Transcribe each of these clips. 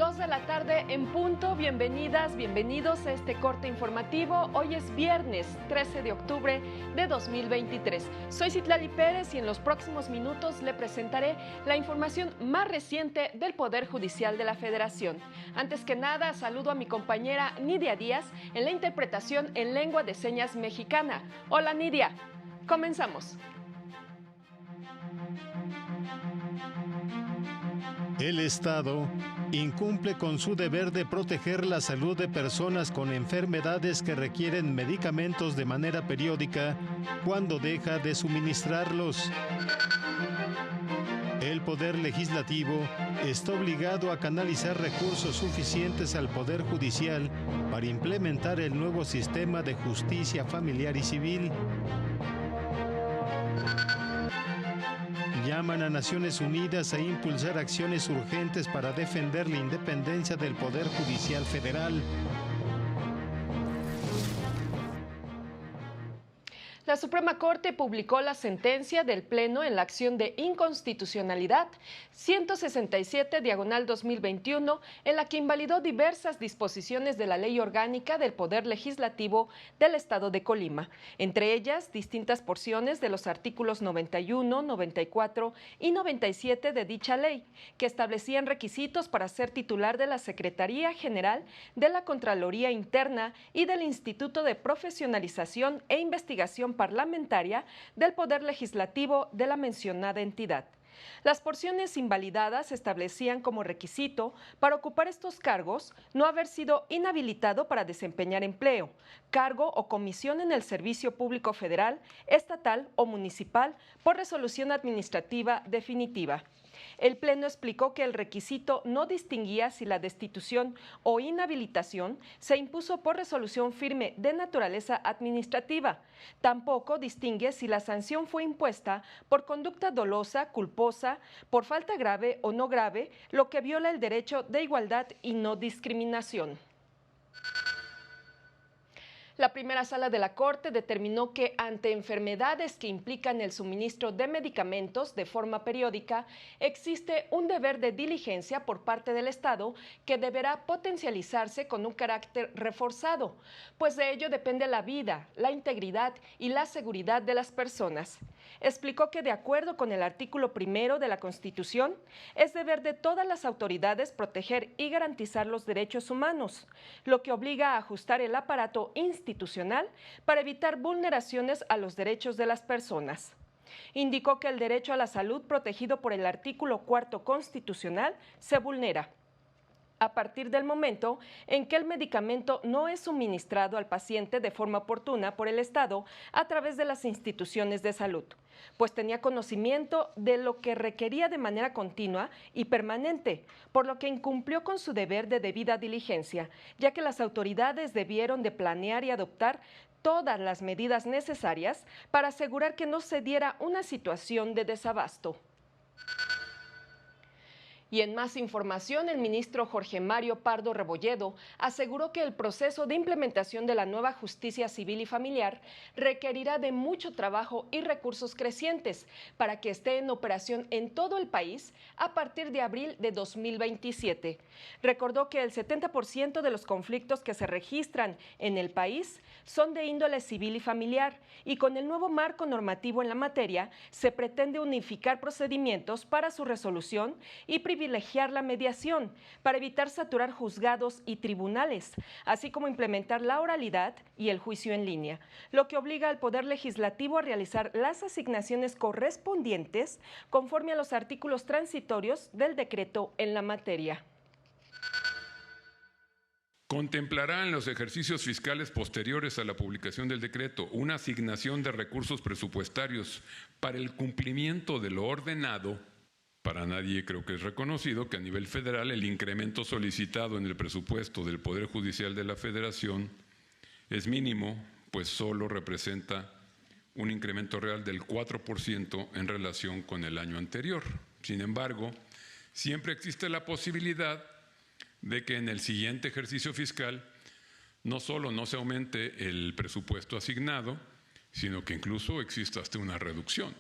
2 de la tarde en punto. Bienvenidas, bienvenidos a este corte informativo. Hoy es viernes 13 de octubre de 2023. Soy Citlali Pérez y en los próximos minutos le presentaré la información más reciente del Poder Judicial de la Federación. Antes que nada, saludo a mi compañera Nidia Díaz en la interpretación en lengua de señas mexicana. Hola Nidia, comenzamos. El Estado incumple con su deber de proteger la salud de personas con enfermedades que requieren medicamentos de manera periódica cuando deja de suministrarlos. El Poder Legislativo está obligado a canalizar recursos suficientes al Poder Judicial para implementar el nuevo sistema de justicia familiar y civil. Llaman a Naciones Unidas a impulsar acciones urgentes para defender la independencia del Poder Judicial Federal. La Suprema Corte publicó la sentencia del Pleno en la acción de inconstitucionalidad 167/2021, en la que invalidó diversas disposiciones de la Ley Orgánica del Poder Legislativo del Estado de Colima, entre ellas distintas porciones de los artículos 91, 94 y 97 de dicha ley, que establecían requisitos para ser titular de la Secretaría General de la Contraloría Interna y del Instituto de Profesionalización e Investigación Parlamentaria del Poder Legislativo de la mencionada entidad. Las porciones invalidadas establecían como requisito para ocupar estos cargos no haber sido inhabilitado para desempeñar empleo, cargo o comisión en el servicio público federal, estatal o municipal por resolución administrativa definitiva. El Pleno explicó que el requisito no distinguía si la destitución o inhabilitación se impuso por resolución firme de naturaleza administrativa. Tampoco distingue si la sanción fue impuesta por conducta dolosa, culposa, por falta grave o no grave, lo que viola el derecho de igualdad y no discriminación. La primera sala de la Corte determinó que ante enfermedades que implican el suministro de medicamentos de forma periódica, existe un deber de diligencia por parte del Estado que deberá potencializarse con un carácter reforzado, pues de ello depende la vida, la integridad y la seguridad de las personas. Explicó que de acuerdo con el artículo 1 de la Constitución, es deber de todas las autoridades proteger y garantizar los derechos humanos, lo que obliga a ajustar el aparato institucional para evitar vulneraciones a los derechos de las personas. Indicó que el derecho a la salud protegido por el artículo 4 constitucional se vulnera a partir del momento en que el medicamento no es suministrado al paciente de forma oportuna por el Estado a través de las instituciones de salud, pues tenía conocimiento de lo que requería de manera continua y permanente, por lo que incumplió con su deber de debida diligencia, ya que las autoridades debieron de planear y adoptar todas las medidas necesarias para asegurar que no se diera una situación de desabasto. Y en más información, el ministro Jorge Mario Pardo Rebolledo aseguró que el proceso de implementación de la nueva justicia civil y familiar requerirá de mucho trabajo y recursos crecientes para que esté en operación en todo el país a partir de abril de 2027. Recordó que el 70% de los conflictos que se registran en el país son de índole civil y familiar, y con el nuevo marco normativo en la materia se pretende unificar procedimientos para su resolución y privilegiar la mediación para evitar saturar juzgados y tribunales, así como implementar la oralidad y el juicio en línea, lo que obliga al Poder Legislativo a realizar las asignaciones correspondientes conforme a los artículos transitorios del decreto en la materia. Contemplará en los ejercicios fiscales posteriores a la publicación del decreto una asignación de recursos presupuestarios para el cumplimiento de lo ordenado. Para nadie creo que es reconocido que a nivel federal el incremento solicitado en el presupuesto del Poder Judicial de la Federación es mínimo, pues solo representa un incremento real del 4% en relación con el año anterior. Sin embargo, siempre existe la posibilidad de que en el siguiente ejercicio fiscal no solo no se aumente el presupuesto asignado, sino que incluso exista hasta una reducción.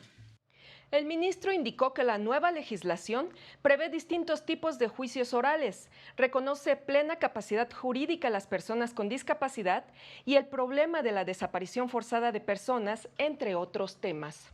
El ministro indicó que la nueva legislación prevé distintos tipos de juicios orales, reconoce plena capacidad jurídica a las personas con discapacidad y el problema de la desaparición forzada de personas, entre otros temas.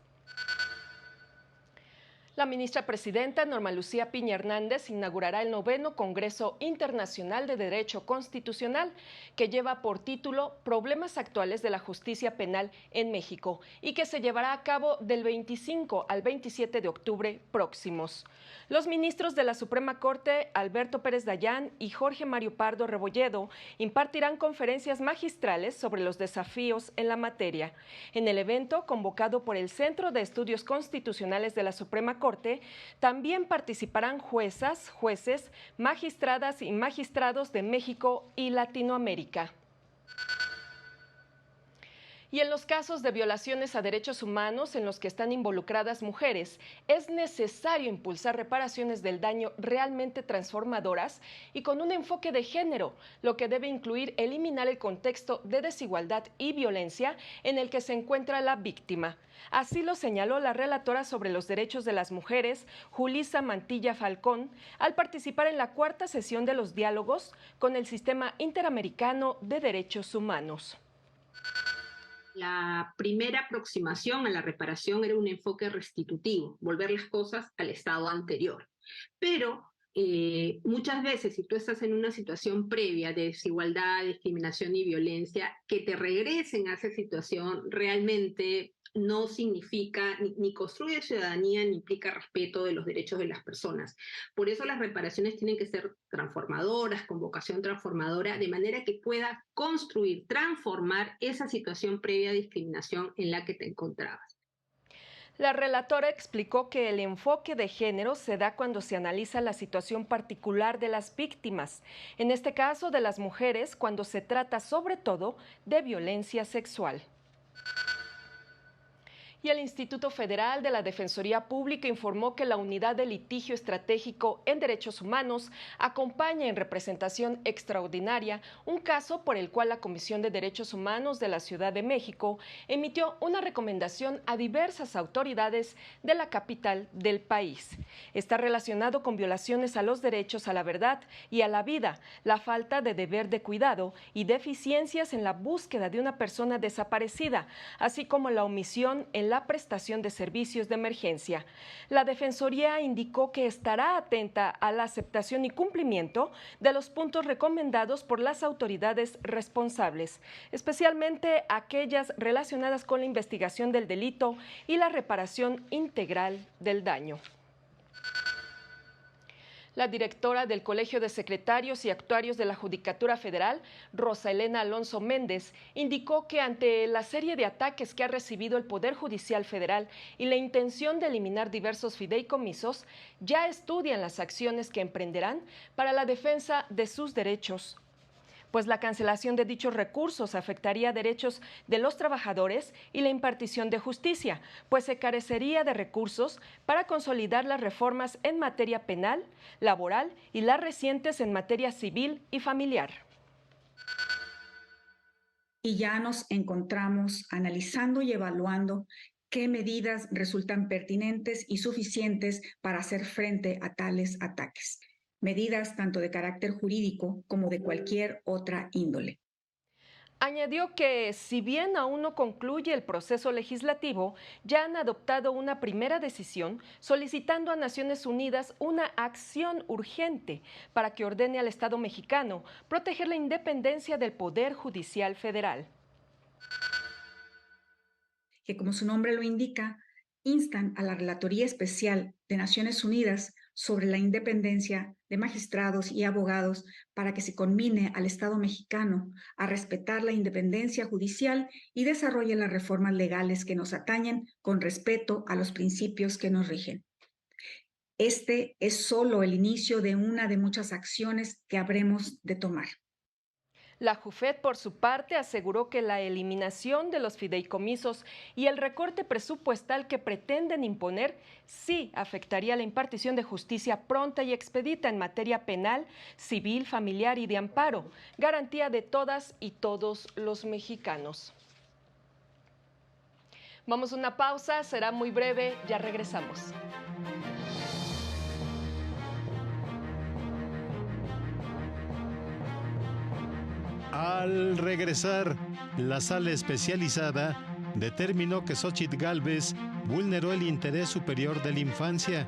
La ministra presidenta Norma Lucía Piña Hernández inaugurará el 9º Congreso Internacional de Derecho Constitucional, que lleva por título Problemas actuales de la justicia penal en México y que se llevará a cabo del 25 al 27 de octubre próximos. Los ministros de la Suprema Corte, Alberto Pérez Dayán y Jorge Mario Pardo Rebolledo, impartirán conferencias magistrales sobre los desafíos en la materia. En el evento, convocado por el Centro de Estudios Constitucionales de la Suprema Corte, también participarán juezas, jueces, magistradas y magistrados de México y Latinoamérica. Y en los casos de violaciones a derechos humanos en los que están involucradas mujeres, es necesario impulsar reparaciones del daño realmente transformadoras y con un enfoque de género, lo que debe incluir eliminar el contexto de desigualdad y violencia en el que se encuentra la víctima. Así lo señaló la relatora sobre los derechos de las mujeres, Julissa Mantilla Falcón, al participar en la 4ª sesión de los diálogos con el Sistema Interamericano de Derechos Humanos. La primera aproximación a la reparación era un enfoque restitutivo, volver las cosas al estado anterior. Pero muchas veces, si tú estás en una situación previa de desigualdad, discriminación y violencia, que te regresen a esa situación realmente no significa, ni construye ciudadanía, ni implica respeto de los derechos de las personas. Por eso las reparaciones tienen que ser transformadoras, con vocación transformadora, de manera que puedas construir, transformar esa situación previa de discriminación en la que te encontrabas. La relatora explicó que el enfoque de género se da cuando se analiza la situación particular de las víctimas, en este caso de las mujeres, cuando se trata sobre todo de violencia sexual. Y el Instituto Federal de la Defensoría Pública informó que la Unidad de Litigio Estratégico en Derechos Humanos acompaña en representación extraordinaria un caso por el cual la Comisión de Derechos Humanos de la Ciudad de México emitió una recomendación a diversas autoridades de la capital del país. Está relacionado con violaciones a los derechos a la verdad y a la vida, la falta de deber de cuidado y deficiencias en la búsqueda de una persona desaparecida, así como la omisión en la prestación de servicios de emergencia. La Defensoría indicó que estará atenta a la aceptación y cumplimiento de los puntos recomendados por las autoridades responsables, especialmente aquellas relacionadas con la investigación del delito y la reparación integral del daño. La directora del Colegio de Secretarios y Actuarios de la Judicatura Federal, Rosa Elena Alonso Méndez, indicó que ante la serie de ataques que ha recibido el Poder Judicial Federal y la intención de eliminar diversos fideicomisos, ya estudian las acciones que emprenderán para la defensa de sus derechos, pues la cancelación de dichos recursos afectaría derechos de los trabajadores y la impartición de justicia, pues se carecería de recursos para consolidar las reformas en materia penal, laboral y las recientes en materia civil y familiar. Y ya nos encontramos analizando y evaluando qué medidas resultan pertinentes y suficientes para hacer frente a tales ataques. Medidas tanto de carácter jurídico como de cualquier otra índole. Añadió que, si bien aún no concluye el proceso legislativo, ya han adoptado una primera decisión solicitando a Naciones Unidas una acción urgente para que ordene al Estado mexicano proteger la independencia del Poder Judicial Federal. Que, como su nombre lo indica, instan a la Relatoría Especial de Naciones Unidas sobre la independencia de magistrados y abogados para que se conmine al Estado mexicano a respetar la independencia judicial y desarrolle las reformas legales que nos atañen con respeto a los principios que nos rigen. Este es solo el inicio de una de muchas acciones que habremos de tomar. La JUFED, por su parte, aseguró que la eliminación de los fideicomisos y el recorte presupuestal que pretenden imponer sí afectaría la impartición de justicia pronta y expedita en materia penal, civil, familiar y de amparo, garantía de todas y todos los mexicanos. Vamos a una pausa, será muy breve, ya regresamos. Al regresar, la sala especializada determinó que Xóchitl Gálvez vulneró el interés superior de la infancia.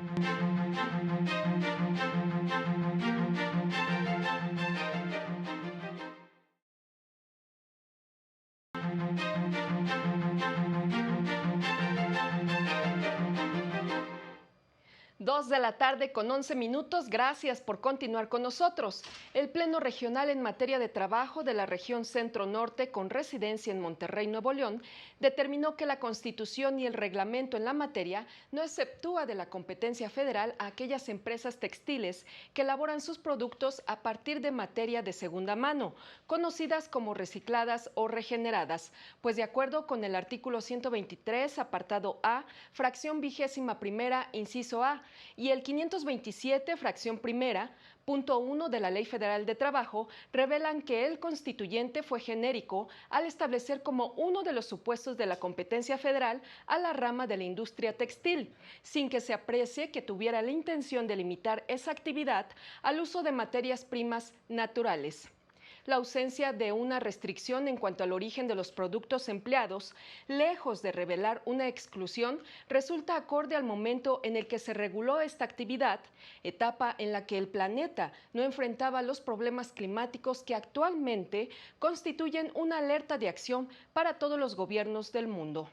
De la tarde con 11 minutos, gracias por continuar con nosotros. El Pleno Regional en materia de trabajo de la región Centro-Norte con residencia en Monterrey, Nuevo León, determinó que la Constitución y el reglamento en la materia no exceptúa de la competencia federal a aquellas empresas textiles que elaboran sus productos a partir de materia de segunda mano, conocidas como recicladas o regeneradas, pues de acuerdo con el artículo 123, apartado A, fracción 21ª, inciso A, y el 527, fracción primera, punto 1 de la Ley Federal de Trabajo, revelan que el constituyente fue genérico al establecer como uno de los supuestos de la competencia federal a la rama de la industria textil, sin que se aprecie que tuviera la intención de limitar esa actividad al uso de materias primas naturales. La ausencia de una restricción en cuanto al origen de los productos empleados, lejos de revelar una exclusión, resulta acorde al momento en el que se reguló esta actividad, etapa en la que el planeta no enfrentaba los problemas climáticos que actualmente constituyen una alerta de acción para todos los gobiernos del mundo.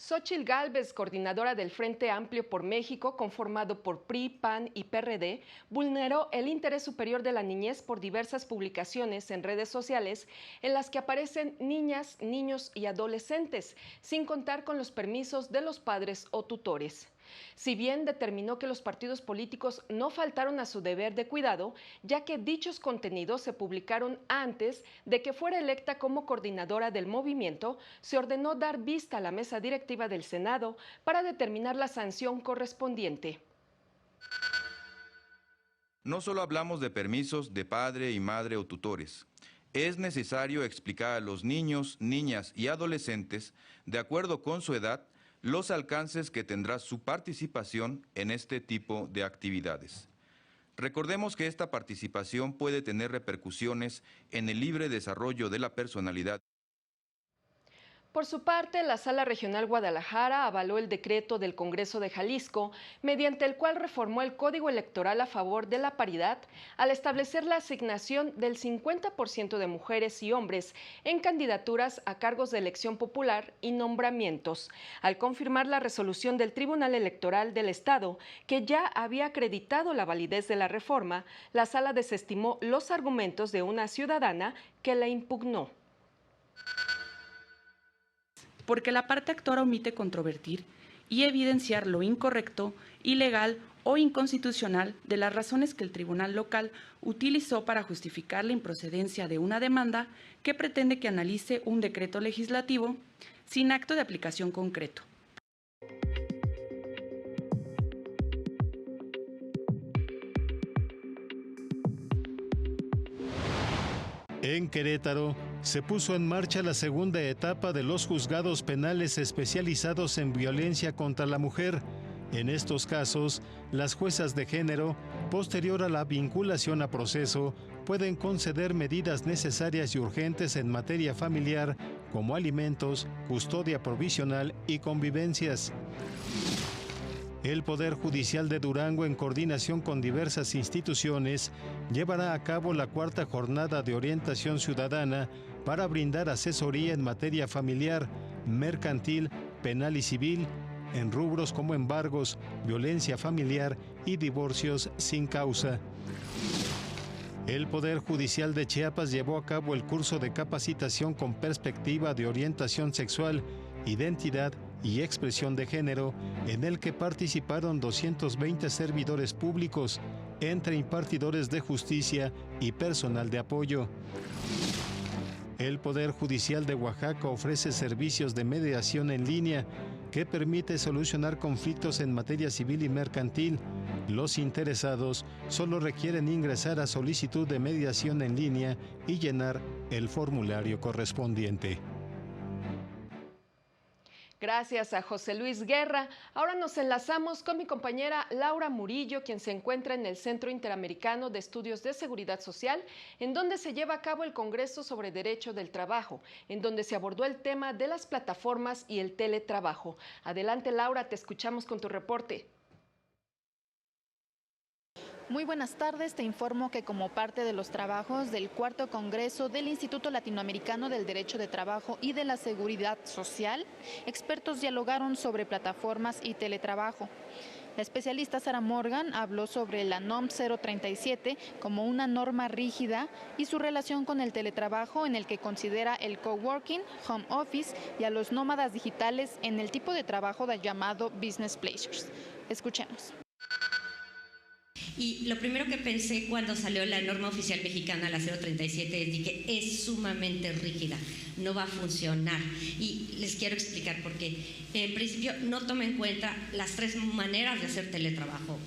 Xóchitl Gálvez, coordinadora del Frente Amplio por México, conformado por PRI, PAN y PRD, vulneró el interés superior de la niñez por diversas publicaciones en redes sociales en las que aparecen niñas, niños y adolescentes, sin contar con los permisos de los padres o tutores. Si bien determinó que los partidos políticos no faltaron a su deber de cuidado, ya que dichos contenidos se publicaron antes de que fuera electa como coordinadora del movimiento, se ordenó dar vista a la mesa directiva del Senado para determinar la sanción correspondiente. No solo hablamos de permisos de padre y madre o tutores. Es necesario explicar a los niños, niñas y adolescentes, de acuerdo con su edad, los alcances que tendrá su participación en este tipo de actividades. Recordemos que esta participación puede tener repercusiones en el libre desarrollo de la personalidad. Por su parte, la Sala Regional Guadalajara avaló el decreto del Congreso de Jalisco, mediante el cual reformó el Código Electoral a favor de la paridad, al establecer la asignación del 50% de mujeres y hombres en candidaturas a cargos de elección popular y nombramientos, al confirmar la resolución del Tribunal Electoral del Estado, que ya había acreditado la validez de la reforma. La Sala desestimó los argumentos de una ciudadana que la impugnó. Porque la parte actora omite controvertir y evidenciar lo incorrecto, ilegal o inconstitucional de las razones que el tribunal local utilizó para justificar la improcedencia de una demanda que pretende que analice un decreto legislativo sin acto de aplicación concreto. En Querétaro, se puso en marcha la segunda etapa de los juzgados penales especializados en violencia contra la mujer. En estos casos, las juezas de género, posterior a la vinculación a proceso, pueden conceder medidas necesarias y urgentes en materia familiar, como alimentos, custodia provisional y convivencias. El Poder Judicial de Durango, en coordinación con diversas instituciones, llevará a cabo la cuarta jornada de orientación ciudadana para brindar asesoría en materia familiar, mercantil, penal y civil, en rubros como embargos, violencia familiar y divorcios sin causa. El Poder Judicial de Chiapas llevó a cabo el curso de capacitación con perspectiva de orientación sexual, identidad y expresión de género, en el que participaron 220 servidores públicos, entre impartidores de justicia y personal de apoyo. El Poder Judicial de Oaxaca ofrece servicios de mediación en línea que permite solucionar conflictos en materia civil y mercantil. Los interesados solo requieren ingresar a solicitud de mediación en línea y llenar el formulario correspondiente. Gracias a José Luis Guerra. Ahora nos enlazamos con mi compañera Laura Murillo, quien se encuentra en el Centro Interamericano de Estudios de Seguridad Social, en donde se lleva a cabo el Congreso sobre Derecho del Trabajo, en donde se abordó el tema de las plataformas y el teletrabajo. Adelante, Laura, te escuchamos con tu reporte. Muy buenas tardes, te informo que como parte de los trabajos del cuarto congreso del Instituto Latinoamericano del Derecho de Trabajo y de la Seguridad Social, expertos dialogaron sobre plataformas y teletrabajo. La especialista Sara Morgan habló sobre la NOM 037 como una norma rígida y su relación con el teletrabajo, en el que considera el coworking, home office y a los nómadas digitales en el tipo de trabajo llamado business pleasures. Escuchemos. Y lo primero que pensé cuando salió la norma oficial mexicana, la 037, es que es sumamente rígida, no va a funcionar. Y les quiero explicar por qué. En principio, no toma en cuenta las 3 maneras de hacer teletrabajo.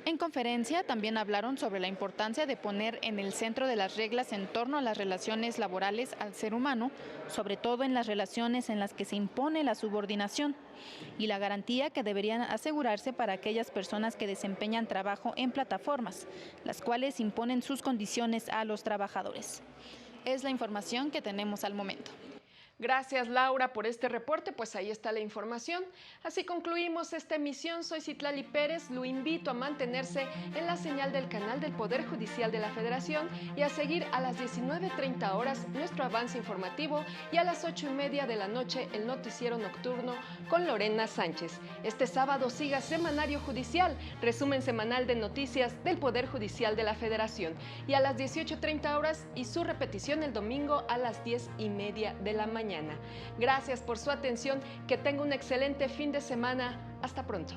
En conferencia también hablaron sobre la importancia de poner en el centro de las reglas en torno a las relaciones laborales al ser humano, sobre todo en las relaciones en las que se impone la subordinación, y la garantía que deberían asegurarse para aquellas personas que desempeñan trabajo en plataformas, las cuales imponen sus condiciones a los trabajadores. Es la información que tenemos al momento. Gracias, Laura, por este reporte. Pues ahí está la información. Así concluimos esta emisión. Soy Citlali Pérez. Lo invito a mantenerse en la señal del canal del Poder Judicial de la Federación y a seguir a las 19:30 horas nuestro avance informativo y a las 8:30 de la noche el noticiero nocturno con Lorena Sánchez. Este sábado siga Semanario Judicial, resumen semanal de noticias del Poder Judicial de la Federación, y a las 18:30 horas y su repetición el domingo a las 10:30 de la mañana. Gracias por su atención, que tenga un excelente fin de semana. Hasta pronto.